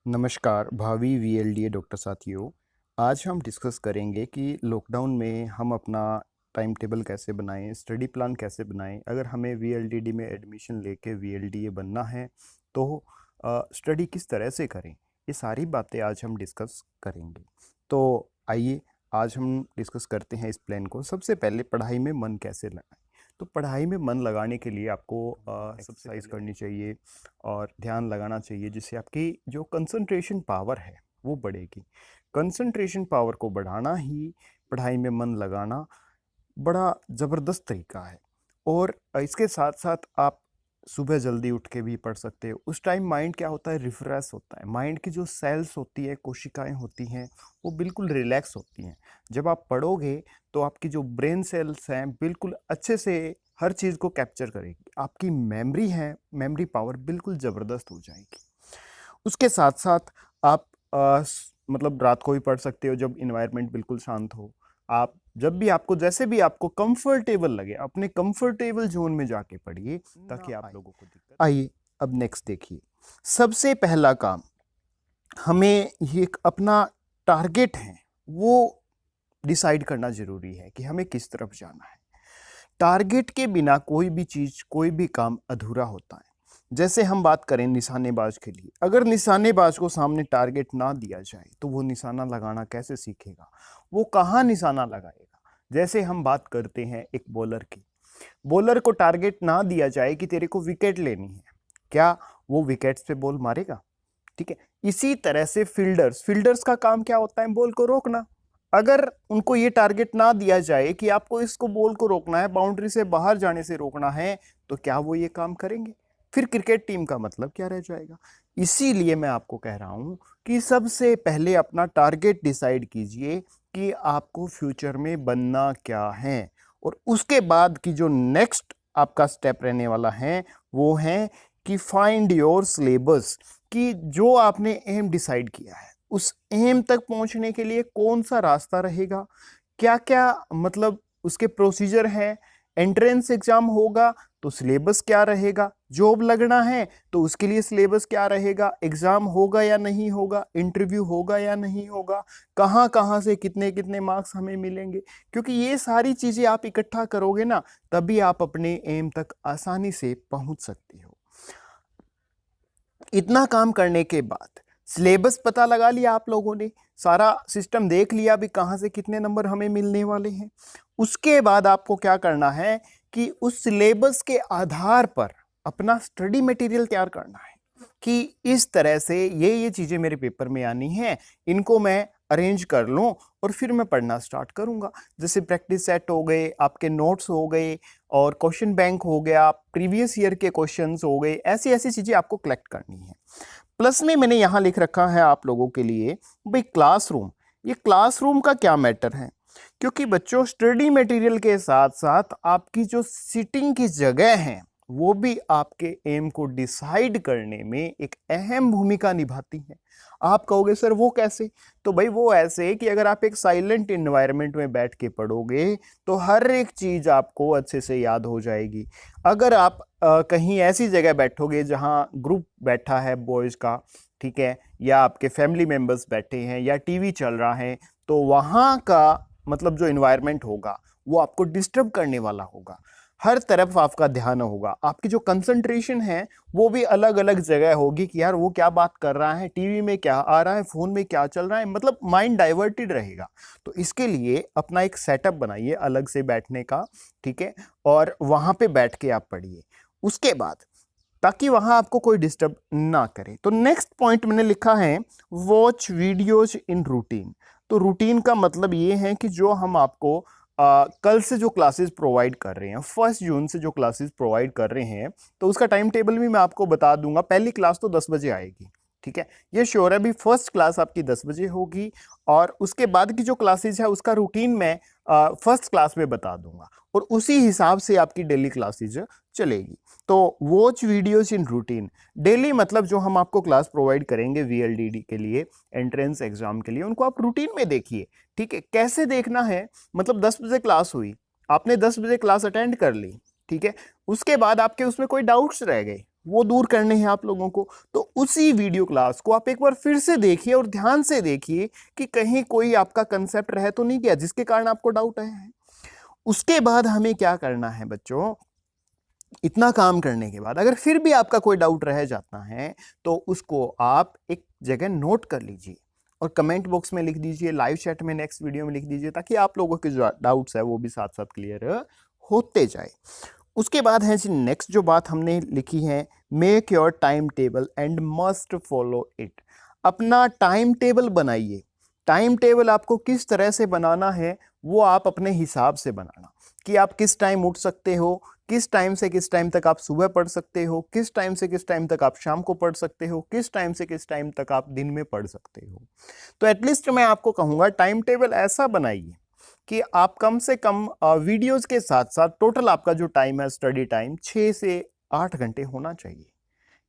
नमस्कार भावी वीएलडीए डॉक्टर साथियों। आज हम डिस्कस करेंगे कि लॉकडाउन में हम अपना टाइम टेबल कैसे बनाएं, स्टडी प्लान कैसे बनाएं। अगर हमें वीएलडीडी में एडमिशन लेके वीएलडीए बनना है तो स्टडी किस तरह से करें, ये सारी बातें आज हम डिस्कस करेंगे। तो आइए आज हम डिस्कस करते हैं इस प्लान को। सबसे पहले पढ़ाई में मन कैसे लगाएं। तो पढ़ाई में मन लगाने के लिए आपको एक्सरसाइज करनी चाहिए और ध्यान लगाना चाहिए, जिससे आपकी जो कंसंट्रेशन पावर है वो बढ़ेगी। कंसंट्रेशन पावर को बढ़ाना ही पढ़ाई में मन लगाना बड़ा ज़बरदस्त तरीका है। और इसके साथ साथ आप सुबह जल्दी उठ के भी पढ़ सकते हो। उस टाइम माइंड क्या होता है, रिफ्रेश होता है। माइंड की जो सेल्स होती है, कोशिकाएं होती हैं, वो बिल्कुल रिलैक्स होती हैं। जब आप पढ़ोगे तो आपकी जो ब्रेन सेल्स हैं बिल्कुल अच्छे से हर चीज़ को कैप्चर करेगी। आपकी मेमोरी है, मेमोरी पावर बिल्कुल ज़बरदस्त हो जाएगी। उसके साथ साथ आप मतलब रात को भी पढ़ सकते हो जब इन्वायरमेंट बिल्कुल शांत हो। आप जब भी आपको जैसे भी आपको कंफर्टेबल लगे, अपने कंफर्टेबल जोन में जाके पढ़िए ताकि आप लोगों को दिक्कत। आइए अब नेक्स्ट देखिए। सबसे पहला काम, हमें ये एक अपना टारगेट है वो डिसाइड करना ज़रूरी है कि हमें किस तरफ जाना है। टारगेट के बिना कोई भी चीज़, कोई भी काम अधूरा होता है। जैसे हम बात करें निशानेबाज के लिए, अगर निशानेबाज को सामने टारगेट ना दिया जाए तो वो निशाना लगाना कैसे सीखेगा, वो कहाँ निशाना लगाएगा। जैसे हम बात करते हैं एक बॉलर की, बॉलर को टारगेट ना दिया जाए कि तेरे को विकेट लेनी है, क्या वो विकेट्स पे बॉल मारेगा? ठीक है। इसी तरह से फील्डर्स, फील्डर्स का काम क्या होता है, बॉल को रोकना। अगर उनको ये टारगेट ना दिया जाए कि आपको इसको बॉल को रोकना है, बाउंड्री से बाहर जाने से रोकना है, तो क्या वो ये काम करेंगे? फिर क्रिकेट टीम का मतलब क्या रह जाएगा? इसीलिए मैं आपको कह रहा हूं कि सबसे पहले अपना टारगेट डिसाइड कीजिए कि आपको फ्यूचर में बनना क्या है। और उसके बाद की जो नेक्स्ट आपका स्टेप रहने वाला है वो है कि फाइंड योर सिलेबस, कि जो आपने एम डिसाइड किया है उस एम तक पहुंचने के लिए कौन सा रास्ता रहेगा, क्या क्या मतलब उसके प्रोसीजर है। एंट्रेंस एग्जाम होगा तो सिलेबस क्या रहेगा, जॉब लगना है तो उसके लिए सिलेबस क्या रहेगा, एग्जाम होगा या नहीं होगा, इंटरव्यू होगा या नहीं होगा, कहाँ कहाँ से कितने कितने मार्क्स हमें मिलेंगे। क्योंकि ये सारी चीजें आप इकट्ठा करोगे ना, तभी आप अपने एम तक आसानी से पहुंच सकते हो। इतना काम करने के बाद सिलेबस पता लगा लिया आप लोगों ने, सारा सिस्टम देख लिया भी कहाँ से कितने नंबर हमें मिलने वाले हैं। उसके बाद आपको क्या करना है कि उस सिलेबस के आधार पर अपना स्टडी मटेरियल तैयार करना है कि इस तरह से ये चीज़ें मेरे पेपर में आनी हैं, इनको मैं अरेंज कर लूँ और फिर मैं पढ़ना स्टार्ट करूँगा। जैसे प्रैक्टिस सेट हो गए, आपके नोट्स हो गए और क्वेश्चन बैंक हो गया, प्रीवियस ईयर के क्वेश्चंस हो गए, ऐसी ऐसी चीज़ें आपको कलेक्ट करनी है। प्लस में मैंने यहाँ लिख रखा है आप लोगों के लिए भाई क्लासरूम। ये क्लासरूम का क्या मैटर है, क्योंकि बच्चों स्टडी मटेरियल के साथ साथ आपकी जो सिटिंग की जगह है वो भी आपके एम को डिसाइड करने में एक अहम भूमिका निभाती है। आप कहोगे सर वो कैसे? तो भाई वो ऐसे कि अगर आप एक साइलेंट इन्वायरमेंट में बैठ के पढ़ोगे तो हर एक चीज आपको अच्छे से याद हो जाएगी। अगर आप कहीं ऐसी जगह बैठोगे जहां ग्रुप बैठा है बॉयज का, ठीक है, या आपके फैमिली मेंबर्स बैठे हैं या टीवी चल रहा है, तो वहां का मतलब जो इन्वायरमेंट होगा वो आपको डिस्टर्ब करने वाला होगा। हर तरफ आपका ध्यान होगा, आपकी जो कंसंट्रेशन है वो भी अलग अलग जगह होगी कि यार वो क्या बात कर रहा है, टीवी में क्या आ रहा है, फोन में क्या चल रहा है, मतलब माइंड डाइवर्टेड रहेगा। तो इसके लिए अपना एक सेटअप बनाइए अलग से बैठने का, ठीक है, और वहां पे बैठ के आप पढ़िए उसके बाद, ताकि वहां आपको कोई डिस्टर्ब ना करे। तो नेक्स्ट पॉइंट मैंने लिखा है वॉच वीडियोज इन रूटीन। तो रूटीन का मतलब ये है कि जो हम आपको कल से जो क्लासेस प्रोवाइड कर रहे हैं, 1 जून से जो क्लासेस प्रोवाइड कर रहे हैं, तो उसका टाइम टेबल भी मैं आपको बता दूंगा। पहली क्लास तो 10 बजे आएगी, ठीक है, ये श्योर है भी। फर्स्ट क्लास आपकी 10 बजे होगी और उसके बाद की जो क्लासेज है उसका रूटीन मैं फर्स्ट क्लास में बता दूंगा और उसी हिसाब से आपकी डेली क्लासेज चलेगी। तो watch videos in routine, daily मतलब जो हम आपको क्लास प्रोवाइड करेंगे वीएलडीडी के लिए, एंट्रेंस एग्जाम के लिए, उनको आप रूटीन में देखिए। ठीक है, कैसे देखना है, मतलब 10 बजे क्लास हुई, आपने 10 बजे क्लास अटेंड कर ली, ठीक है, उसके बाद आपके उसमें कोई डाउट्स रह गए, वो दूर करने हैं आप लोगों को। तो उसी वीडियो क्लास को आप एक बार फिर से देखिए और ध्यान से देखिए कि कहीं कोई आपका कंसेप्ट रह तो नहीं गया जिसके कारण आपको डाउट आया है। उसके बाद हमें क्या करना है बच्चों, इतना काम करने के बाद अगर फिर भी आपका कोई डाउट रह जाता है तो उसको आप एक जगह नोट कर लीजिए और कमेंट बॉक्स में लिख दीजिए, लाइव चैट में नेक्स्ट वीडियो में लिख दीजिए, ताकि आप लोगों के जो डाउट्स है वो भी साथ साथ क्लियर होते जाए। उसके बाद है जी नेक्स्ट जो बात हमने लिखी है, make your time table and must follow it. अपना टाइम टेबल बनाइए। टाइम टेबल आपको किस तरह से बनाना है वो आप अपने हिसाब से बनाना, कि आप किस टाइम उठ सकते हो, किस टाइम से किस टाइम तक आप सुबह पढ़ सकते हो, किस टाइम से किस टाइम तक आप शाम को पढ़ सकते हो, किस टाइम से किस टाइम तक आप दिन में पढ़ सकते हो। तो एटलीस्ट मैं आपको कहूँगा टाइम टेबल ऐसा बनाइए कि आप कम से कम वीडियोस के साथ साथ टोटल आपका जो टाइम है स्टडी टाइम 6 से 8 घंटे होना चाहिए।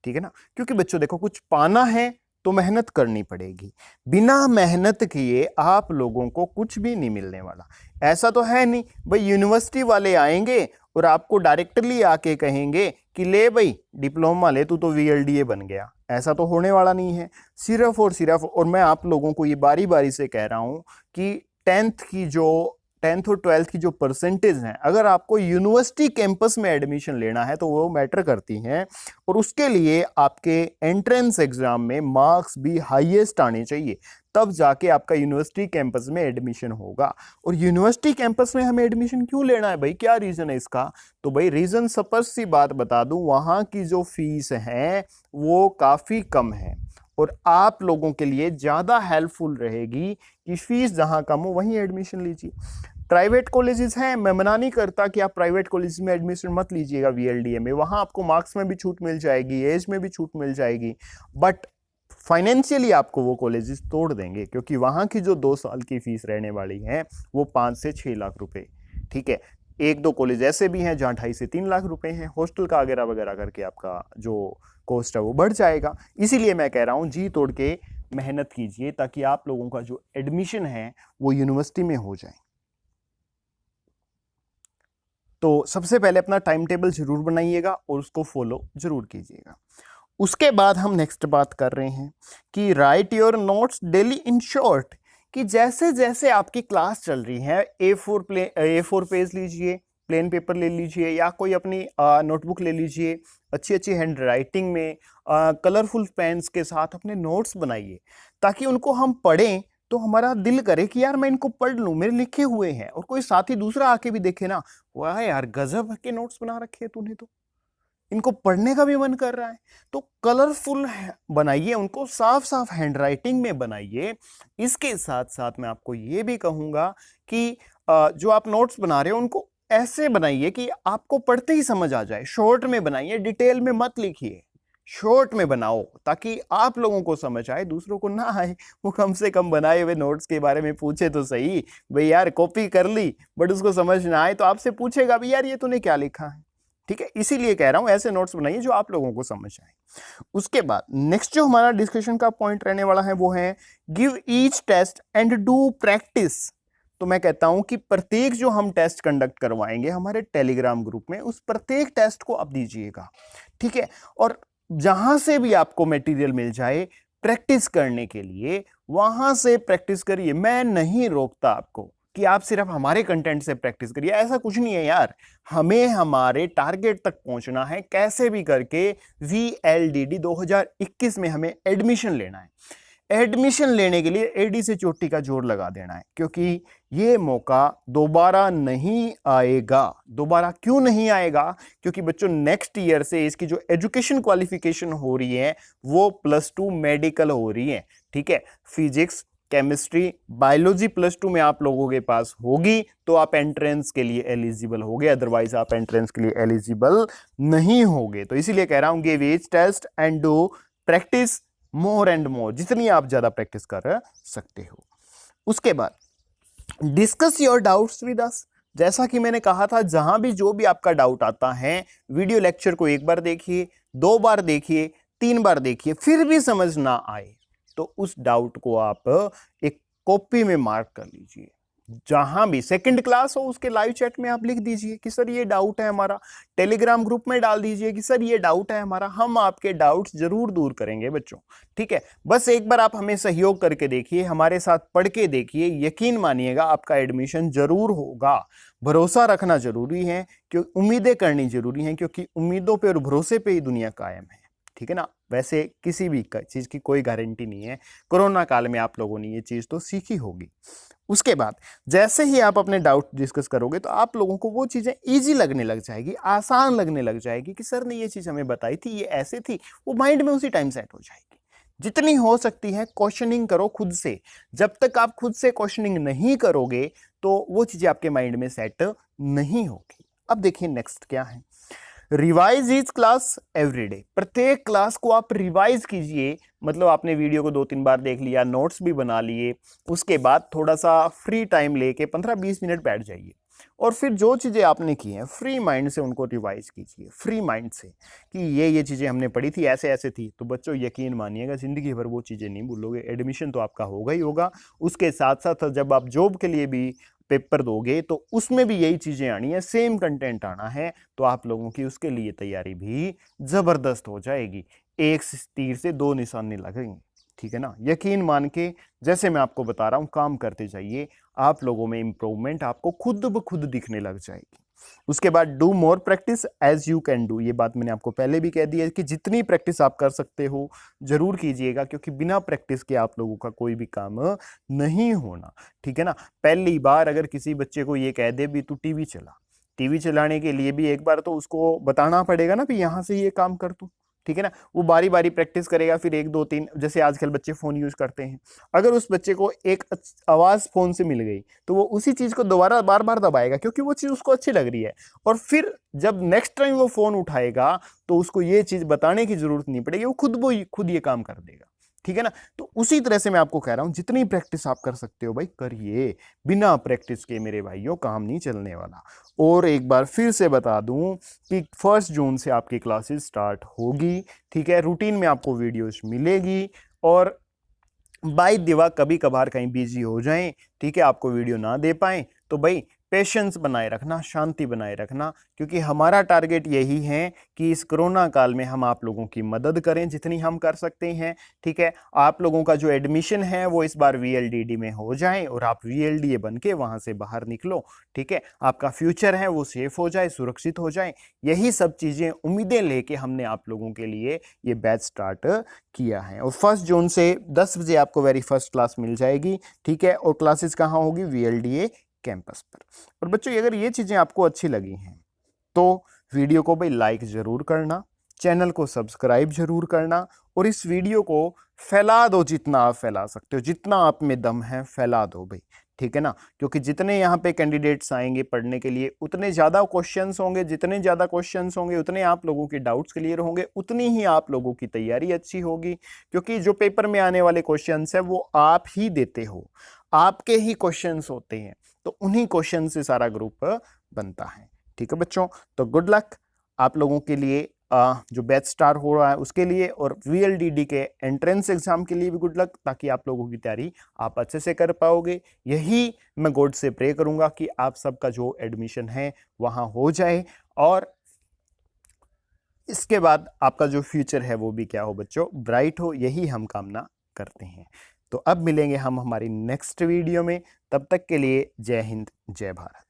ठीक है ना, क्योंकि बच्चों देखो कुछ पाना है तो मेहनत करनी पड़ेगी। बिना मेहनत किए आप लोगों को कुछ भी नहीं मिलने वाला। ऐसा तो है नहीं भाई यूनिवर्सिटी वाले आएंगे और आपको डायरेक्टली आके कहेंगे कि ले भाई डिप्लोमा ले, तू तो वीएलडीए बन गया। ऐसा तो होने वाला नहीं है। सिर्फ और सिर्फ, और मैं आप लोगों को ये बारी बारी से कह रहा हूं कि 10th और 12th की जो परसेंटेज हैं, अगर आपको यूनिवर्सिटी कैंपस में एडमिशन लेना है तो वो मैटर करती हैं, और उसके लिए आपके एंट्रेंस एग्जाम में मार्क्स भी हाईएस्ट आने चाहिए, तब जाके आपका यूनिवर्सिटी कैंपस में एडमिशन होगा। और यूनिवर्सिटी कैंपस में हमें एडमिशन क्यों लेना है भाई, क्या रीजन है इसका? तो भाई रीजन सपर सी बात बता दूं, वहां की जो फीस है वो काफी कम है और आप लोगों के लिए ज्यादा हेल्पफुल रहेगी कि फीस जहां कम हो वहीं एडमिशन लीजिए। प्राइवेट कॉलेजेस हैं, मैं मना नहीं करता कि आप प्राइवेट कॉलेज में एडमिशन मत लीजिएगा वीएलडीए में, वहां आपको मार्क्स में भी छूट मिल जाएगी, एज में भी छूट मिल जाएगी, बट फाइनेंशियली आपको वो कॉलेजेस तोड़ देंगे, क्योंकि वहां की जो 2 साल की फीस रहने वाली है वो 5 से 6 लाख रुपए। ठीक है, एक दो कॉलेज ऐसे भी हैं जहां 2.5 से 3 लाख रुपए हैं, हॉस्टल का वगैरह वगैरह करके आपका जो कॉस्ट है वो बढ़ जाएगा। इसीलिए मैं कह रहा हूं जी तोड़ के मेहनत कीजिए ताकि आप लोगों का जो एडमिशन है वो यूनिवर्सिटी में हो जाए। तो सबसे पहले अपना टाइम टेबल जरूर बनाइएगा और उसको फॉलो जरूर कीजिएगा। उसके बाद हम नेक्स्ट बात कर रहे हैं कि right your notes daily in short, कि जैसे जैसे आपकी क्लास चल रही है A4 पेज लीजिए, प्लेन पेपर ले लीजिए या कोई अपनी नोटबुक ले लीजिए, अच्छी अच्छी हैंड राइटिंग में कलरफुल पेन्स के साथ अपने नोट्स बनाइए, ताकि उनको हम पढ़ें तो हमारा दिल करे कि यार मैं इनको पढ़ लूं, मेरे लिखे हुए हैं, और कोई साथी दूसरा आके भी देखे ना, वाह यार गजब के नोट्स बना रखे हैं तूने, तो इनको पढ़ने का भी मन कर रहा है। तो कलरफुल बनाइए उनको, साफ साफ हैंडराइटिंग में बनाइए। इसके साथ साथ मैं आपको ये भी कहूंगा कि जो आप नोट्स बना रहे हो उनको ऐसे बनाइए कि आपको पढ़ते ही समझ आ जाए। शॉर्ट में बनाइए, डिटेल में मत लिखिए, शॉर्ट में बनाओ ताकि आप लोगों को समझ आए, दूसरों को ना आए। वो कम से कम बनाए हुए नोट्स के बारे में पूछे तो सही, भाई यार कॉपी कर ली बट उसको समझ ना आए तो आपसे पूछेगा भी यार ये तूने क्या लिखा है। ठीक है, इसीलिए कह रहा हूं ऐसे नोट्स बनाइए जो आप लोगों को समझ आए। उसके बाद नेक्स्ट जो हमारा डिस्कशन का पॉइंट रहने वाला है वो है give each test and do practice. तो मैं कहता हूं कि प्रत्येक जो हम टेस्ट कंडक्ट करवाएंगे हमारे टेलीग्राम ग्रुप में, उस प्रत्येक टेस्ट को आप दीजिएगा। ठीक है, और जहां से भी आपको मटेरियल मिल जाए प्रैक्टिस करने के लिए, वहां से प्रैक्टिस करिए। मैं नहीं रोकता आपको कि आप सिर्फ हमारे कंटेंट से प्रैक्टिस करिए, ऐसा कुछ नहीं है यार। हमें हमारे टारगेट तक पहुंचना है, कैसे भी करके VLDD 2021 में हमें एडमिशन लेना है। एडमिशन लेने के लिए एडी से चोटी का जोर लगा देना है, क्योंकि ये मौका दोबारा नहीं आएगा। दोबारा क्यों नहीं आएगा? क्योंकि बच्चों नेक्स्ट ईयर से इसकी जो एजुकेशन क्वालिफिकेशन हो रही है वो +2 मेडिकल हो रही है। ठीक है, फिजिक्स, केमिस्ट्री, बायोलॉजी +2 में आप लोगों के पास होगी तो आप एंट्रेंस के लिए एलिजिबल होगे, अदरवाइज आप एंट्रेंस के लिए एलिजिबल नहीं होगे। तो इसीलिए कह रहा हूं give each test and do practice more and more, जितनी आप ज्यादा प्रैक्टिस कर सकते हो। उसके बाद discuss your doubts with us. जैसा कि मैंने कहा था, जहां भी जो भी आपका डाउट आता है, वीडियो लेक्चर को 1 बार देखिए, 2 बार देखिए, 3 बार देखिए, फिर भी समझ ना आए तो उस डाउट को आप एक कॉपी में मार्क कर लीजिए। जहां भी सेकंड क्लास हो उसके लाइव चैट में आप लिख दीजिए कि सर ये डाउट है हमारा, टेलीग्राम ग्रुप में डाल दीजिए कि सर ये डाउट है हमारा, हम आपके डाउट्स जरूर दूर करेंगे बच्चों। ठीक है, बस एक बार आप हमें सहयोग करके देखिए, हमारे साथ पढ़ के देखिए, यकीन मानिएगा आपका एडमिशन जरूर होगा। भरोसा रखना जरूरी है, क्योंकि उम्मीदें करनी जरूरी है, क्योंकि उम्मीदों पे और भरोसे पे ही दुनिया कायम है। ठीक है ना, वैसे किसी भी चीज की कोई गारंटी नहीं है। कोरोना काल में आप लोगों ने ये चीज तो सीखी होगी। उसके बाद जैसे ही आप अपने डाउट डिस्कस करोगे तो आप लोगों को वो चीजें इजी लगने लग जाएगी, आसान लगने लग जाएगी कि सर ने ये चीज हमें बताई थी, ये ऐसे थी, वो माइंड में उसी टाइम सेट हो जाएगी। जितनी हो सकती है क्वेश्चनिंग करो खुद से। जब तक आप खुद से क्वेश्चनिंग नहीं करोगे तो वो चीजें आपके माइंड में सेट नहीं होगी। अब देखिए नेक्स्ट क्या है, रिवाइज ईच क्लास एवरीडे। प्रत्येक क्लास को आप रिवाइज कीजिए, मतलब आपने वीडियो को 2-3 बार देख लिया, नोट्स भी बना लिए, उसके बाद थोड़ा सा फ्री टाइम लेके 15-20 मिनट बैठ जाइए और फिर जो चीज़ें आपने की हैं फ्री माइंड से उनको रिवाइज कीजिए, फ्री माइंड से कि ये चीज़ें हमने पढ़ी थी, ऐसे ऐसे थी। तो बच्चों यकीन मानिएगा ज़िंदगी भर वो चीज़ें नहीं भूलोगे। एडमिशन तो आपका होगा ही होगा, उसके साथ साथ जब आप जॉब के लिए भी पेपर दोगे तो उसमें भी यही चीज़ें आनी है, सेम कंटेंट आना है। तो आप लोगों की उसके लिए तैयारी भी ज़बरदस्त हो जाएगी। एक तीर से दो निशाने लगेंगे। ठीक है ना, यकीन मान के जैसे मैं आपको बता रहा हूं काम करते जाइए, आप लोगों में इंप्रूवमेंट आपको खुद ब खुद दिखने लग जाएगी। उसके बाद do more practice as you can do. ये बात मैंने आपको पहले भी कह दी है कि जितनी प्रैक्टिस आप कर सकते हो जरूर कीजिएगा, क्योंकि बिना प्रैक्टिस के आप लोगों का कोई भी काम नहीं होना। ठीक है ना, पहली बार अगर किसी बच्चे को ये कह दे भी तू टीवी चला, टीवी चलाने के लिए भी एक बार तो उसको बताना पड़ेगा ना भी यहां से ये काम कर तू। ठीक है ना, वो बारी बारी प्रैक्टिस करेगा, फिर 1-2-3, जैसे आजकल बच्चे फोन यूज करते हैं, अगर उस बच्चे को एक आवाज फोन से मिल गई तो वो उसी चीज को दोबारा बार बार दबाएगा, क्योंकि वो चीज उसको अच्छी लग रही है। और फिर जब नेक्स्ट टाइम वो फोन उठाएगा तो उसको ये चीज बताने की जरूरत नहीं पड़ेगी, वो खुद ये काम कर देगा। ठीक है ना, तो उसी तरह से मैं आपको कह रहा हूं जितनी प्रैक्टिस आप कर सकते हो भाई करिए। बिना प्रैक्टिस के मेरे भाइयों काम नहीं चलने वाला। और एक बार फिर से बता दूं कि 1 जून से आपकी क्लासेस स्टार्ट होगी। ठीक है, रूटीन में आपको वीडियोस मिलेगी, और बाई दिवा कभी कभार कहीं बिजी हो जाएं, ठीक है, आपको वीडियो ना दे पाएं तो भाई पेशेंस बनाए रखना, शांति बनाए रखना, क्योंकि हमारा टारगेट यही है कि इस कोरोना काल में हम आप लोगों की मदद करें जितनी हम कर सकते हैं। ठीक है, आप लोगों का जो एडमिशन है वो इस बार वीएलडीडी में हो जाए और आप वीएलडीए बन के वहां से बाहर निकलो। ठीक है, आपका फ्यूचर है वो सेफ हो जाए, सुरक्षित हो जाए। यही सब चीजें उम्मीदें लेके हमने आप लोगों के लिए ये बैच स्टार्ट किया है। और 1 जून से 10 बजे आपको वेरी फर्स्ट क्लास मिल जाएगी। ठीक है, और क्लासेस कहाँ होगी, वीएलडीए कैंपस पर। और बच्चों अगर ये चीजें आपको अच्छी लगी हैं तो वीडियो को भाई लाइक जरूर करना, चैनल को सब्सक्राइब जरूर करना, और इस वीडियो को फैला दो जितना आप फैला सकते हो, जितना आप में दम है फैला दो भाई। ठीक है ना, क्योंकि जितने यहाँ पे कैंडिडेट्स आएंगे पढ़ने के लिए उतने ज्यादा क्वेश्चंस होंगे, जितने ज्यादा क्वेश्चंस होंगे उतने आप लोगों के डाउट्स क्लियर होंगे, उतनी ही आप लोगों की तैयारी अच्छी होगी। क्योंकि जो पेपर में आने वाले क्वेश्चंस है वो आप ही देते हो, आपके ही क्वेश्चंस होते हैं, तो उन्हीं क्वेश्चन से सारा ग्रुप बनता है। ठीक है बच्चों, तो गुड लक आप लोगों के लिए जो बैच स्टार हो रहा है उसके लिए, और वीएलडीडी के एंट्रेंस एग्जाम के लिए भी गुड लक, ताकि आप लोगों की तैयारी आप अच्छे से कर पाओगे। यही मैं गॉड से प्रे करूंगा कि आप सबका जो एडमिशन है वहां हो जाए, और इसके बाद आपका जो फ्यूचर है वो भी क्या हो बच्चों, ब्राइट हो, यही हम कामना करते हैं। तो अब मिलेंगे हम हमारी नेक्स्ट वीडियो में, तब तक के लिए जय हिंद जय भारत।